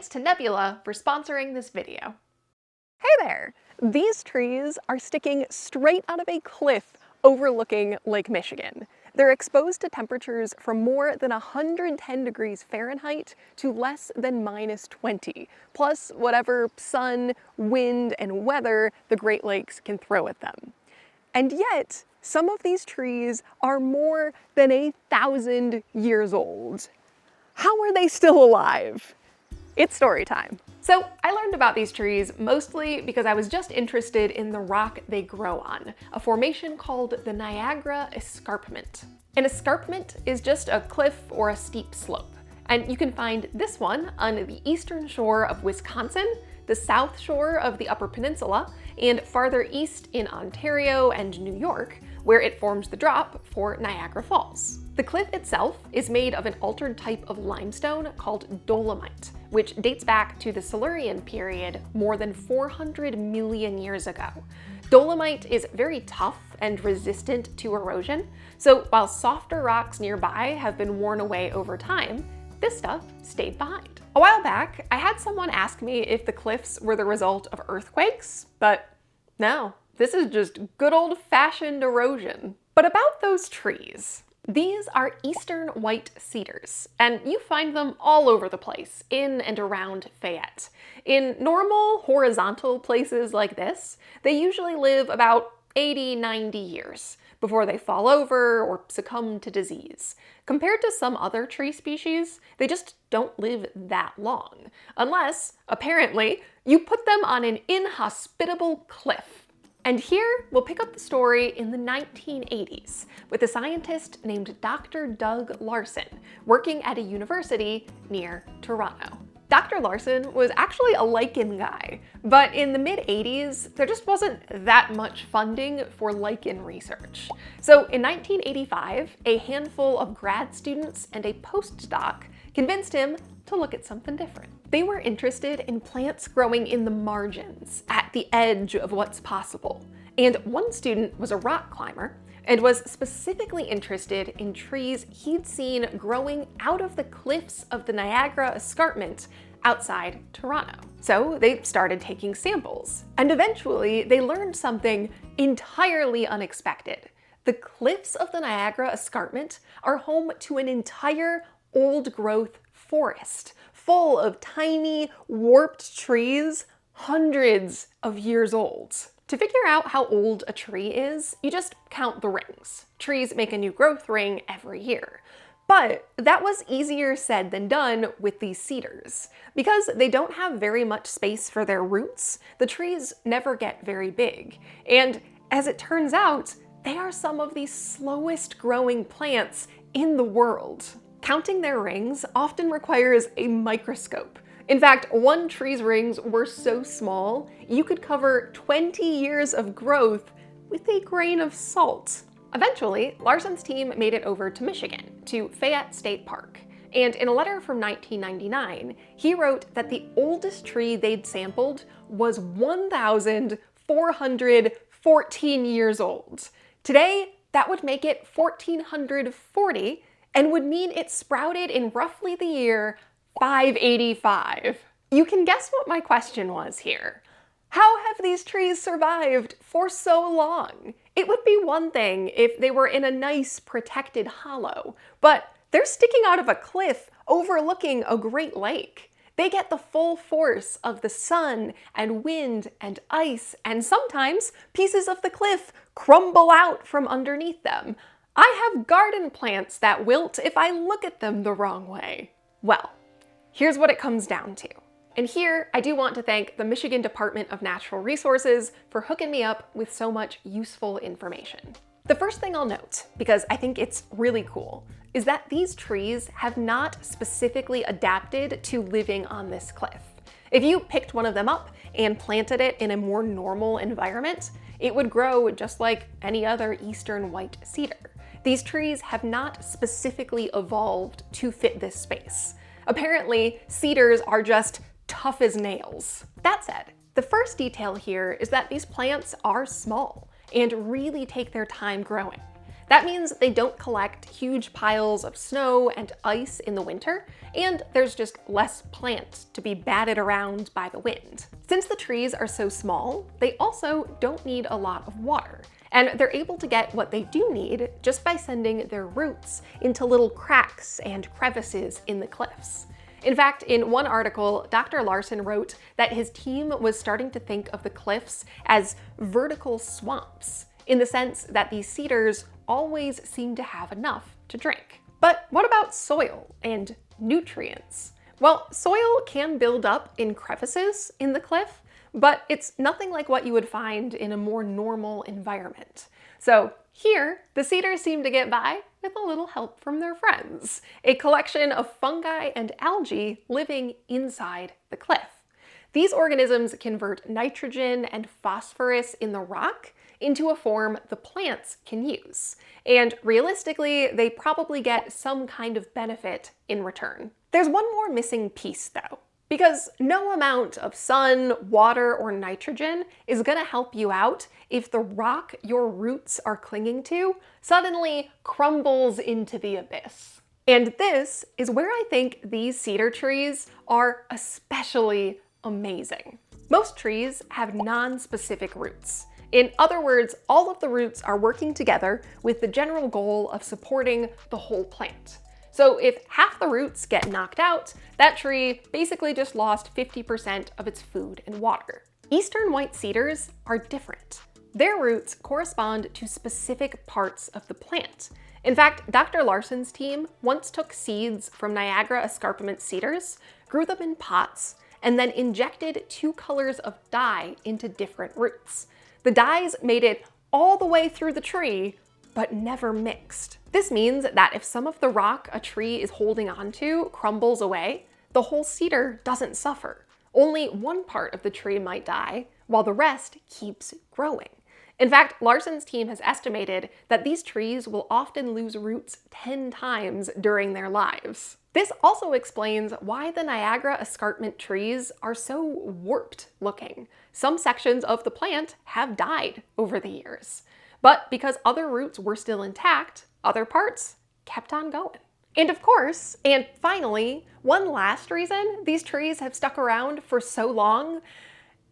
thanks to Nebula for sponsoring this video. Hey there! These trees are sticking straight out of a cliff overlooking Lake Michigan. They're exposed to temperatures from more than 110 degrees Fahrenheit to less than -20, plus whatever sun, wind, and weather the Great Lakes can throw at them. And yet, some of these trees are more than 1,000 years old. How are they still alive? It's story time. So I learned about these trees mostly because I was just interested in the rock they grow on, a formation called the Niagara Escarpment. An escarpment is just a cliff or a steep slope, and you can find this one on the eastern shore of Wisconsin, the south shore of the Upper Peninsula, and farther east in Ontario and New York, where it forms the drop for Niagara Falls. The cliff itself is made of an altered type of limestone called dolomite, which dates back to the Silurian period more than 400 million years ago. Dolomite is very tough and resistant to erosion, so while softer rocks nearby have been worn away over time, this stuff stayed behind. A while back, I had someone ask me if the cliffs were the result of earthquakes, but no, this is just good old-fashioned erosion. But about those trees, these are eastern white cedars, and you find them all over the place, in and around Fayette. In normal, horizontal places like this, they usually live about 80–90 years before they fall over or succumb to disease. Compared to some other tree species, they just don't live that long, unless, apparently, you put them on an inhospitable cliff. And here, we'll pick up the story in the 1980s with a scientist named Dr. Doug Larson, working at a university near Toronto. Dr. Larson was actually a lichen guy, but in the mid-80s, there just wasn't that much funding for lichen research. So in 1985, a handful of grad students and a postdoc convinced him to look at something different. They were interested in plants growing in the margins, at the edge of what's possible. And one student was a rock climber and was specifically interested in trees he'd seen growing out of the cliffs of the Niagara Escarpment outside Toronto. So they started taking samples, and eventually they learned something entirely unexpected. The cliffs of the Niagara Escarpment are home to an entire old-growth forest full of tiny, warped trees, hundreds of years old. To figure out how old a tree is, you just count the rings. Trees make a new growth ring every year. But that was easier said than done with these cedars. Because they don't have very much space for their roots, the trees never get very big. And as it turns out, they are some of the slowest growing plants in the world. Counting their rings often requires a microscope. In fact, one tree's rings were so small, you could cover 20 years of growth with a grain of salt. Eventually, Larson's team made it over to Michigan, to Fayette State Park. And in a letter from 1999, he wrote that the oldest tree they'd sampled was 1,414 years old. Today, that would make it 1,440 and would mean it sprouted in roughly the year 585. You can guess what my question was here. How have these trees survived for so long? It would be one thing if they were in a nice protected hollow, but they're sticking out of a cliff overlooking a Great Lake. They get the full force of the sun and wind and ice, and sometimes pieces of the cliff crumble out from underneath them. I have garden plants that wilt if I look at them the wrong way. Well, here's what it comes down to. And here, I do want to thank the Michigan Department of Natural Resources for hooking me up with so much useful information. The first thing I'll note, because I think it's really cool, is that these trees have not specifically adapted to living on this cliff. If you picked one of them up and planted it in a more normal environment, it would grow just like any other eastern white cedar. These trees have not specifically evolved to fit this space. Apparently, cedars are just tough as nails. That said, the first detail here is that these plants are small and really take their time growing. That means they don't collect huge piles of snow and ice in the winter, and there's just less plant to be batted around by the wind. Since the trees are so small, they also don't need a lot of water, and they're able to get what they do need just by sending their roots into little cracks and crevices in the cliffs. In fact, in one article, Dr. Larson wrote that his team was starting to think of the cliffs as vertical swamps, in the sense that these cedars always seem to have enough to drink. But what about soil and nutrients? Well, soil can build up in crevices in the cliff, but it's nothing like what you would find in a more normal environment. So here, the cedars seem to get by with a little help from their friends, a collection of fungi and algae living inside the cliff. These organisms convert nitrogen and phosphorus in the rock into a form the plants can use. And realistically, they probably get some kind of benefit in return. There's one more missing piece though, because no amount of sun, water, or nitrogen is gonna help you out if the rock your roots are clinging to suddenly crumbles into the abyss. And this is where I think these cedar trees are especially amazing. Most trees have non-specific roots. In other words, all of the roots are working together with the general goal of supporting the whole plant. So if half the roots get knocked out, that tree basically just lost 50% of its food and water. Eastern white cedars are different. Their roots correspond to specific parts of the plant. In fact, Dr. Larson's team once took seeds from Niagara escarpment cedars, grew them in pots, and then injected 2 colors of dye into different roots. The dyes made it all the way through the tree, but never mixed. This means that if some of the rock a tree is holding onto crumbles away, the whole cedar doesn't suffer. Only one part of the tree might die, while the rest keeps growing. In fact, Larson's team has estimated that these trees will often lose roots 10 times during their lives. This also explains why the Niagara escarpment trees are so warped looking. Some sections of the plant have died over the years. But because other roots were still intact, other parts kept on going. And of course, and finally, one last reason these trees have stuck around for so long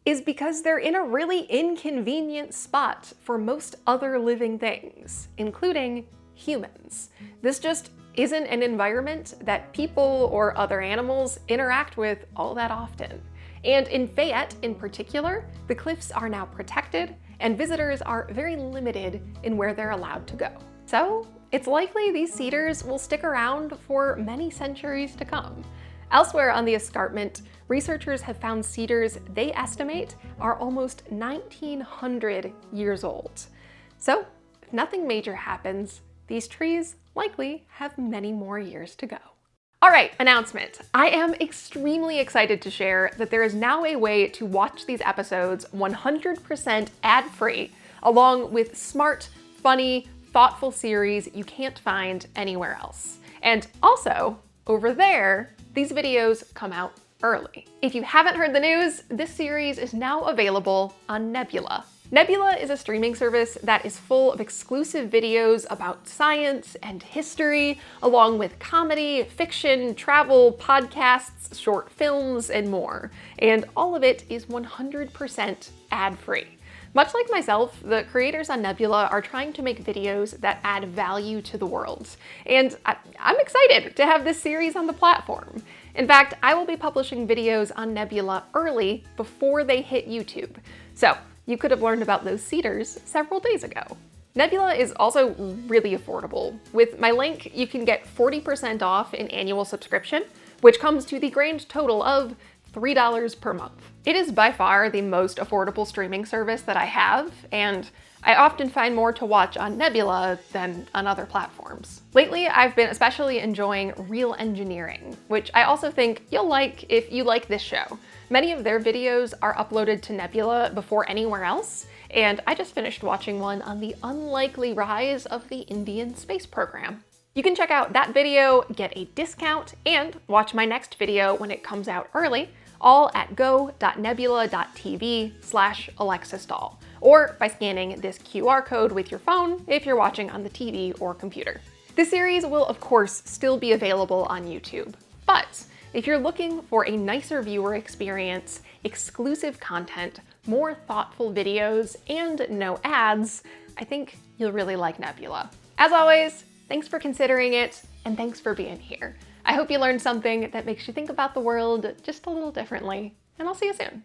is because they're in a really inconvenient spot for most other living things, including humans. This just isn't an environment that people or other animals interact with all that often. And in Fayette in particular, the cliffs are now protected and visitors are very limited in where they're allowed to go. So it's likely these cedars will stick around for many centuries to come. Elsewhere on the escarpment, researchers have found cedars they estimate are almost 1,900 years old. So if nothing major happens, these trees likely have many more years to go. All right, announcement. I am extremely excited to share that there is now a way to watch these episodes 100% ad-free, along with smart, funny, thoughtful series you can't find anywhere else. And also, over there, these videos come out early. If you haven't heard the news, this series is now available on Nebula. Nebula is a streaming service that is full of exclusive videos about science and history, along with comedy, fiction, travel, podcasts, short films, and more. And all of it is 100% ad-free. Much like myself, the creators on Nebula are trying to make videos that add value to the world. And I'm excited to have this series on the platform. In fact, I will be publishing videos on Nebula early before they hit YouTube. So you could have learned about those cedars several days ago. Nebula is also really affordable. With my link, you can get 40% off an annual subscription, which comes to the grand total of $3 per month. It is by far the most affordable streaming service that I have, and I often find more to watch on Nebula than on other platforms. Lately, I've been especially enjoying Real Engineering, which I also think you'll like if you like this show. Many of their videos are uploaded to Nebula before anywhere else, and I just finished watching one on the unlikely rise of the Indian space program. You can check out that video, get a discount, and watch my next video when it comes out early, all at go.nebula.tv/Alexis Dahl. or by scanning this QR code with your phone if you're watching on the TV or computer. This series will, of course, still be available on YouTube, but if you're looking for a nicer viewer experience, exclusive content, more thoughtful videos, and no ads, I think you'll really like Nebula. As always, thanks for considering it, and thanks for being here. I hope you learned something that makes you think about the world just a little differently, and I'll see you soon.